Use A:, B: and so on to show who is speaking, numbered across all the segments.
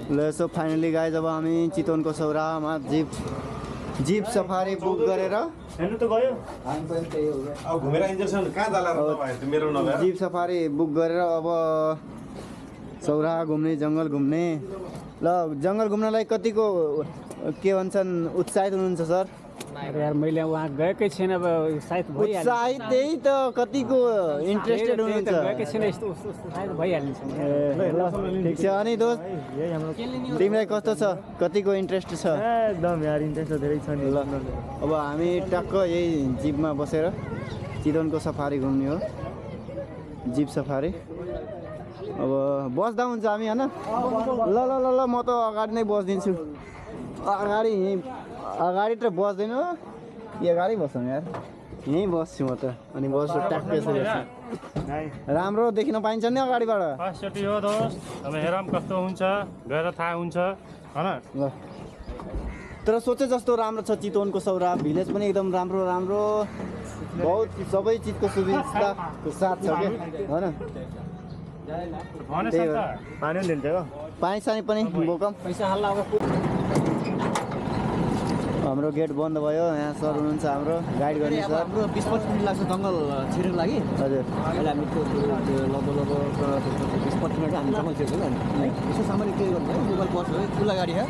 A: ल so finally guys अब हामी चितवनको सौरामा जिप सफारी बुक गरेर
B: हेर्नु त गयो
A: हामी पनि त्यही हो
C: अब घुमेर इन्जेक्सन कहाँ जाला र तपाईहरु मेरो नभएर
A: जिप सफारी बुक गरेर अब सौरा घुम्ने जङ्गल घुम्ने ल जङ्गल घुम्नलाई कतिको के भन्छन् उत्साहित हुनुहुन्छ सर
B: यार मैले वहाँ गएकै छैन अब सायद भइहाल्छ
A: उत्साहित त्यही त कतिको इन्ट्रेस्टेड हुनुहुन्छ
B: गएकै छैन यस्तो सायद भइहाल्छ
A: ल ठिक छ अनि दोस्त तिमीलाई कस्तो छ कतिको इन्ट्रेस्ट छ
B: एकदम यार इन्ट्रेस्ट धेरै छ नि
A: ल अब हामी टक्क यही जिपमा बसेर चितवनको सफारी घुम्ने हो जिप सफारी अब बस्दा हुन्छ हामी होइन ल ल ल ल म त अगाडि नै बसिदिन्छु अगाडि त बस्दैन यो अगाडि बस्छौँ यार यहीँ बस्छु म त अनि बस्छु ट्याक्कै यसरी राम्रो देखिन पाइन्छ नि अगाडिबाट
D: फर्स्टचोटि हो दोस्त अब हेरौँ कस्तो हुन्छ गएर थाहा हुन्छ होइन
A: ल तर सोचे जस्तो राम्रो छ चितवनको सौरा भिलेज पनि एकदम राम्रो राम्रो बहुत सबै चिजको सुविधाको साथ छ क्या होइन
D: भनेछ नि त
B: पानी पनि दिन्छ हो
A: पानी सानी पनि बोकम
B: पैसा हल्ला अब
A: हाम्रो गेट बन्द भयो यहाँ सर हुनुहुन्छ हाम्रो गाइड गर्ने सर
E: हाम्रो 20-25 मिनट लाग्छ जङ्गल छिर्नको लागि
A: हजुर
E: अहिले हामी त्यो लगभग 20-25 मिनट हामी जङ्गल छिर्छौँ नि यसो सामान्य के गर्नु है मोबाइल पर्छ है ठुला गाडी है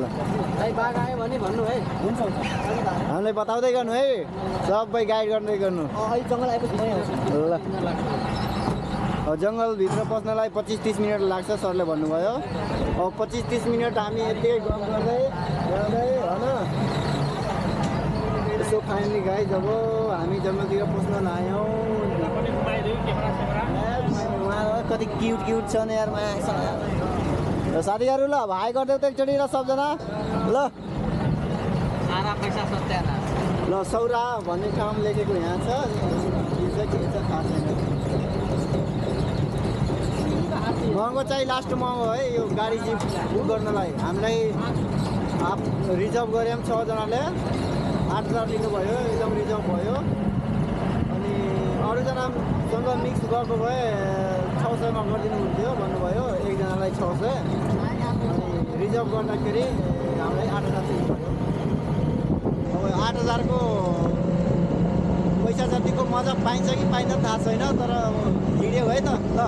A: ल
E: भाइ बाघ आयो भने भन्नु है हुन्छ
A: हामीलाई बताउँदै गर्नु है सबै गाइड गर्दै गर्नु
E: अहिले जङ्गल आएपछि भइहाल्छ
A: ल अब जङ्गलभित्र पस्नलाई 25-30 मिनट लाग्छ सरले भन्नुभयो अब 25-30 मिनट हामी यतिकै गफ गर्दै गर्दै होइन यसो फाइनली गाइज अब हामी जङ्गलतिर पस्न लाग्यौँ उहाँ कति क्युट छ नि यार माया साथीहरू ल भाइ गरिदेऊ त एकचोटि ल सबजना ल
E: सारा पैसा सत्यान
A: ल सौरा भन्ने ठाउँ लेखेको यहाँ छ के छ थाहा छैन महँगो चाहिँ लास्ट महँगो है यो गाडी जिप बुक गर्नलाई हामीलाई रिजर्भ गऱ्यौँ 6 जनाले 8,000 लिनुभयो एकदम रिजर्भ भयो अनि अरूजनासँग मिक्स गर्नु भए 600मा गरिदिनु हुन्थ्यो भन्नुभयो एकजनालाई 600 अनि रिजर्भ गर्दाखेरि हामीलाई 8,000 लिनुभयो अब 8,000को पैसा जतिको मजा पाइन्छ कि पाइन्छ थाहा छैन तर हिँड्यो है त ल